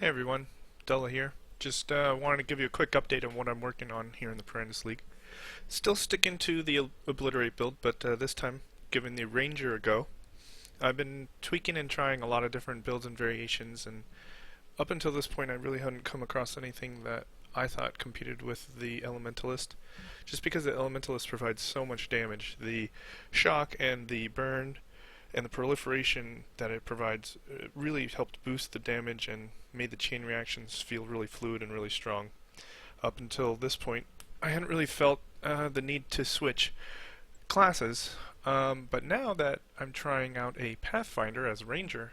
Hey everyone, Della here. Just wanted to give you a quick update on what I'm working on here in the Perandus League. Still sticking to the Obliterate build, but this time giving the Ranger a go. I've been tweaking and trying a lot of different builds and variations, and up until this point I really hadn't come across anything that I thought competed with the Elementalist. Just because the Elementalist provides so much damage. The shock and the burn and the proliferation that it provides really helped boost the damage and made the chain reactions feel really fluid and really strong. Up until this point, I hadn't really felt the need to switch classes, but now that I'm trying out a Pathfinder as a Ranger,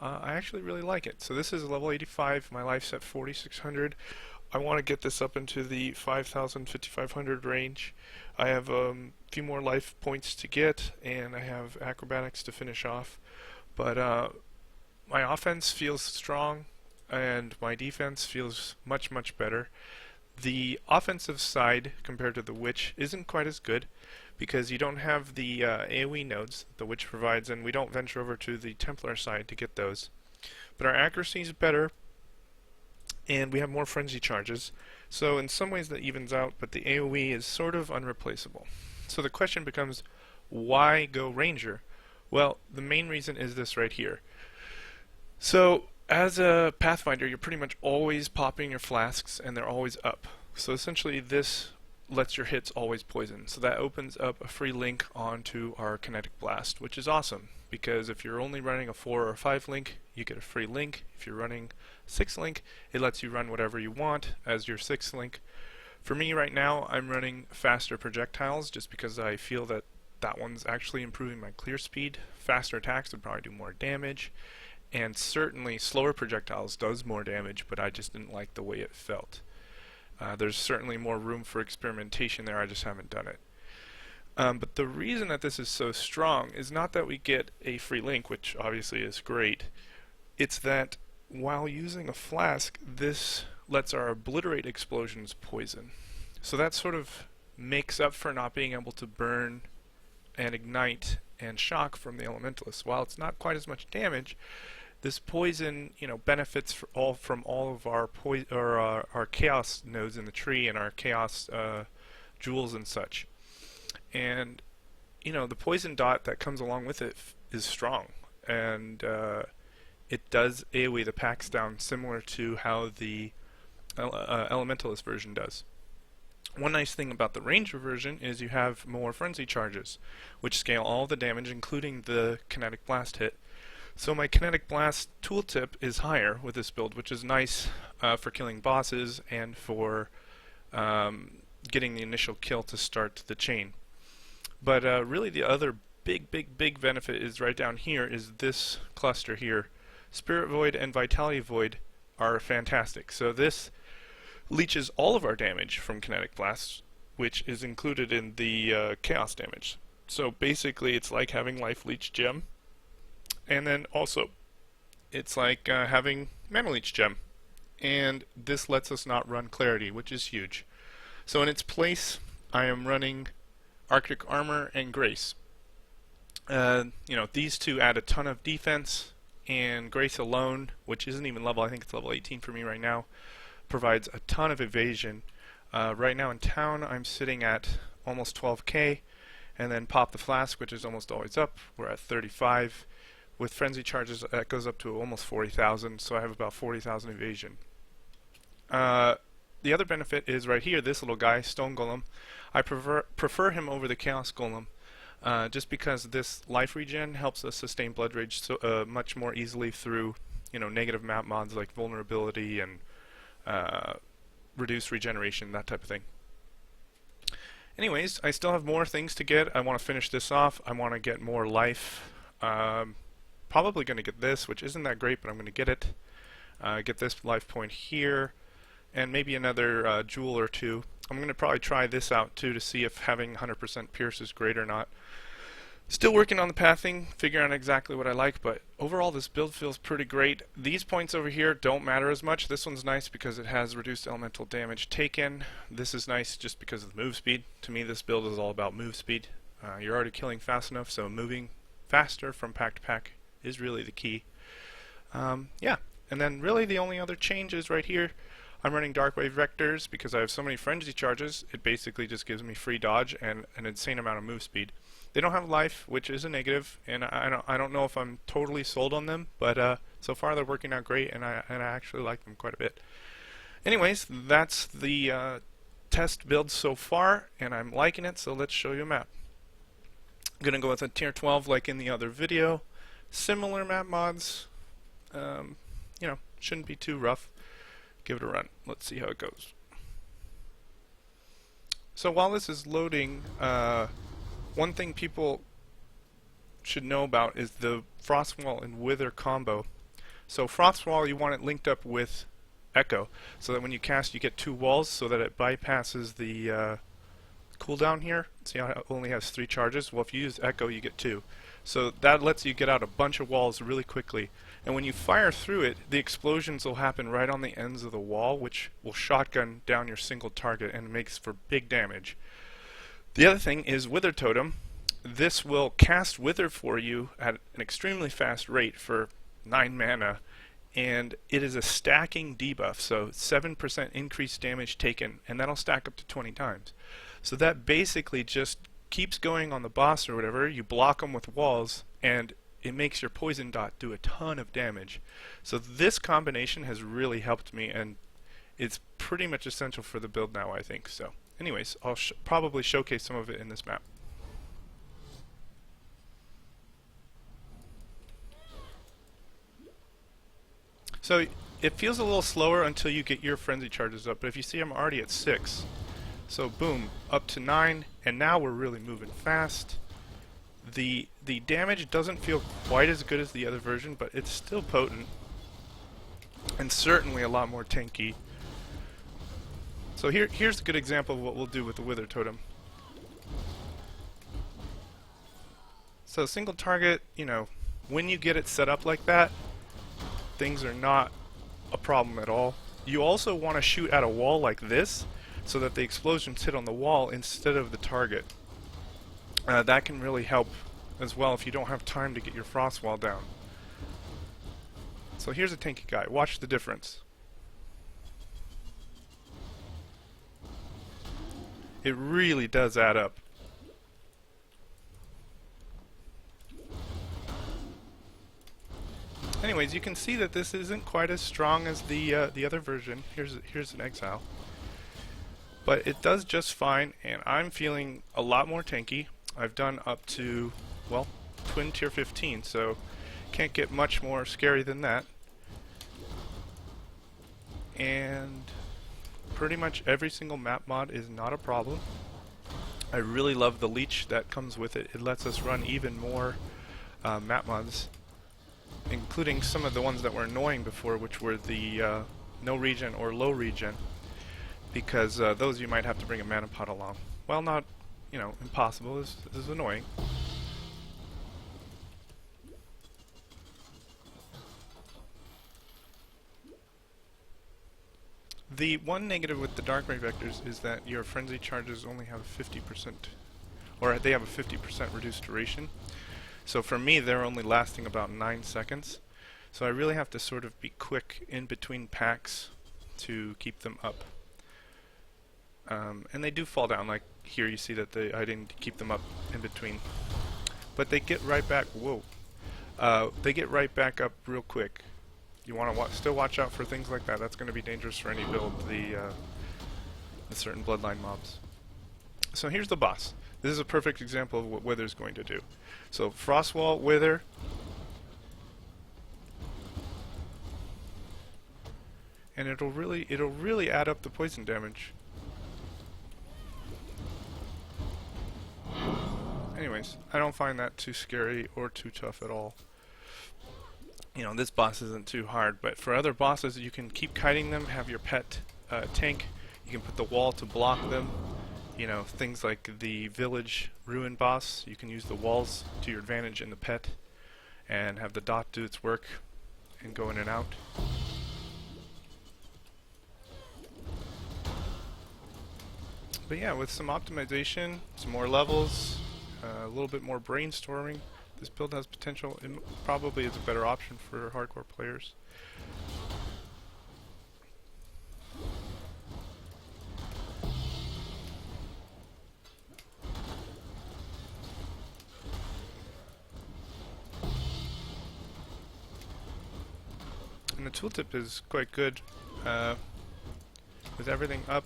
I actually really like it. So this is level 85, my life's at 4600. I want to get this up into the 5000, 5500 range. I have a few more life points to get, and I have acrobatics to finish off. But my offense feels strong, and my defense feels much, much better. The offensive side, compared to the Witch, isn't quite as good, because you don't have the AoE nodes the Witch provides, and we don't venture over to the Templar side to get those. But our accuracy is better, and we have more frenzy charges. So in some ways that evens out, but the AoE is sort of unreplaceable. So the question becomes, why go Ranger? Well, the main reason is this right here. So as a Pathfinder, you're pretty much always popping your flasks, and they're always up. So essentially this lets your hits always poison. So that opens up a free link onto our Kinetic Blast, which is awesome, because if you're only running a 4 or 5 link, you get a free link. If you're running 6 link, it lets you run whatever you want as your 6th link. For me right now, I'm running faster projectiles just because I feel that that one's actually improving my clear speed. Faster attacks would probably do more damage, and certainly slower projectiles does more damage, but I just didn't like the way it felt. There's certainly more room for experimentation there, I just haven't done it. But the reason that this is so strong is not that we get a free link, which obviously is great. It's that while using a flask, this lets our Obliterate explosions poison. So that sort of makes up for not being able to burn and ignite and shock from the Elementalist. While it's not quite as much damage, this poison, benefits from all of our our chaos nodes in the tree and our chaos jewels and such. And the poison dot that comes along with it is strong, and it does AoE the packs down similar to how the Elementalist version does. One nice thing about the Ranger version is you have more frenzy charges, which scale all the damage, including the Kinetic Blast hit. So my Kinetic Blast tooltip is higher with this build, which is nice for killing bosses and for getting the initial kill to start the chain. But really the other big benefit is right down here is this cluster here. Spirit Void and Vitality Void are fantastic. So this leeches all of our damage from Kinetic Blasts, which is included in the Chaos damage. So basically it's like having Life Leech Gem, and then also it's like having Mana Leech Gem. And this lets us not run Clarity, which is huge. So in its place, I am running Arctic Armor and Grace. These two add a ton of defense, and Grace alone, which isn't even level, I think it's level 18 for me right now, provides a ton of evasion. Right now in town, I'm sitting at almost 12k, and then Pop the Flask, which is almost always up, we're at 35. With Frenzy Charges, that goes up to almost 40,000, so I have about 40,000 evasion. The other benefit is right here, this little guy, Stone Golem. I prefer him over the Chaos Golem, just because this life regen helps us sustain Blood Rage much more easily through negative map mods like Vulnerability and reduced regeneration, that type of thing. Anyways, I still have more things to get. I want to finish this off. I want to get more life. Probably going to get this, which isn't that great, but I'm going to get it. Get this life point here, and maybe another jewel or two. I'm going to probably try this out too to see if having 100% Pierce is great or not. Still working on the pathing, figuring out exactly what I like, but overall this build feels pretty great. These points over here don't matter as much. This one's nice because it has reduced elemental damage taken. This is nice just because of the move speed. To me, this build is all about move speed. You're already killing fast enough, so moving faster from pack to pack is really the key. Yeah, And then really the only other change is right here. I'm running Darkwave Vectors because I have so many Frenzy Charges. It basically just gives me free dodge and an insane amount of move speed. They don't have life, which is a negative, and I don't know if I'm totally sold on them, but so far they're working out great, and I actually like them quite a bit. Anyways, that's the test build so far, and I'm liking it, so let's show you a map. I'm going to go with a tier 12 like in the other video. Similar map mods, you know, shouldn't be too rough. Give it a run. Let's see how it goes. So while this is loading, one thing people should know about is the Frostwall and Wither combo. So Frostwall, you want it linked up with Echo, so that when you cast you get 2 walls, so that it bypasses the cooldown here. See how it only has 3 charges? Well, if you use Echo, you get 2. So that lets you get out a bunch of walls really quickly. And when you fire through it, the explosions will happen right on the ends of the wall, which will shotgun down your single target and makes for big damage. The other thing is Wither Totem. This will cast Wither for you at an extremely fast rate for 9 mana. And it is a stacking debuff, so 7% increased damage taken, and that'll stack up to 20 times. So that basically just keeps going on the boss or whatever. You block them with walls, and it makes your poison dot do a ton of damage. So this combination has really helped me, and it's pretty much essential for the build now, I think. So anyways, I'll probably showcase some of it in this map. So it feels a little slower until you get your frenzy charges up, but if you see I'm already at 6. So boom, up to 9, and now we're really moving fast. The damage doesn't feel quite as good as the other version, but it's still potent. And certainly a lot more tanky. So here's a good example of what we'll do with the Wither Totem. So single target, you know, when you get it set up like that, things are not a problem at all. You also want to shoot at a wall like this so that the explosions hit on the wall instead of the target. That can really help as well if you don't have time to get your frost wall down. So here's a tanky guy. Watch the difference. It really does add up. Anyways, you can see that this isn't quite as strong as the other version. Here's an Exile. But it does just fine, and I'm feeling a lot more tanky. I've done up to, well, Twin Tier 15, so can't get much more scary than that. And pretty much every single map mod is not a problem. I really love the leech that comes with it. It lets us run even more map mods, including some of the ones that were annoying before, which were the no regen or low regen, because those you might have to bring a mana pot along. Well, not, you know, impossible. This is annoying. The one negative with the Darkwave Vectors is that your frenzy charges only have 50%, or they have a 50% reduced duration. So for me, they're only lasting about 9 seconds. So I really have to sort of be quick in between packs to keep them up. And they do fall down, like here you see that I didn't keep them up in between. But they get right back, whoa. They get right back up real quick. You want to still watch out for things like that. That's going to be dangerous for any build, the certain bloodline mobs. So here's the boss. This is a perfect example of what Wither's going to do. So Frostwall, Wither. And it'll really add up the poison damage. Anyways, I don't find that too scary or too tough at all. You know, this boss isn't too hard, but for other bosses you can keep kiting them, have your pet tank, you can put the wall to block them. You know, things like the village ruin boss, you can use the walls to your advantage in the pet and have the dot do its work and go in and out. But yeah, with some optimization, some more levels, a little bit more brainstorming, this build has potential. It probably is a better option for hardcore players. the tooltip is quite good with everything up.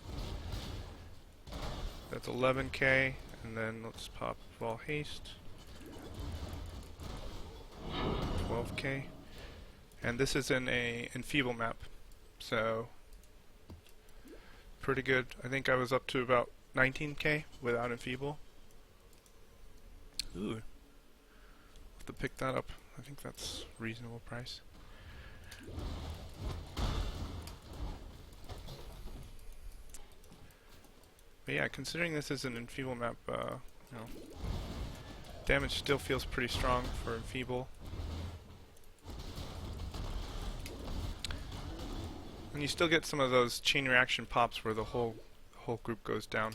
That's 11k, and then let's pop Ball Haste. 12k. And this is in a enfeeble map, so pretty good. I think I was up to about 19k without enfeeble. Ooh, have to pick that up. I think that's a reasonable price. But yeah, considering this is an enfeeble map, you know, damage still feels pretty strong for enfeeble. And you still get some of those chain reaction pops where the whole group goes down,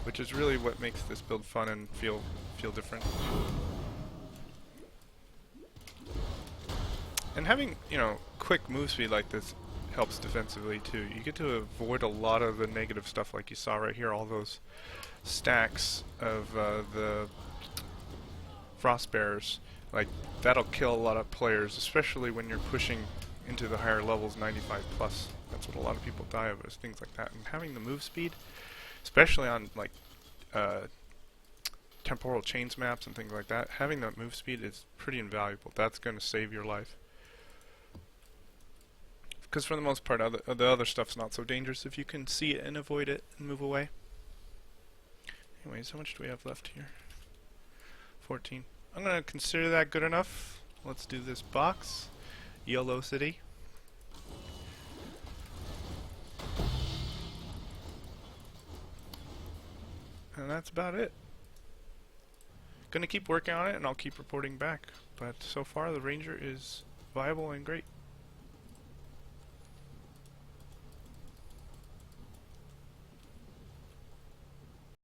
which is really what makes this build fun and feel different. And having, you know, quick move speed like this helps defensively too. You get to avoid a lot of the negative stuff like you saw right here, all those stacks of the Frost Bearers. Like, that'll kill a lot of players, especially when you're pushing into the higher levels, 95 plus. That's what a lot of people die of, is things like that. And having the move speed, especially on like temporal chains maps and things like that, having that move speed is pretty invaluable. That's going to save your life. Because for the most part, the other stuff's not so dangerous if you can see it and avoid it and move away. Anyways, how much do we have left here? 14. I'm going to consider that good enough. Let's do this box. Yellow City. And that's about it. Gonna keep working on it and I'll keep reporting back. But so far the Ranger is viable and great.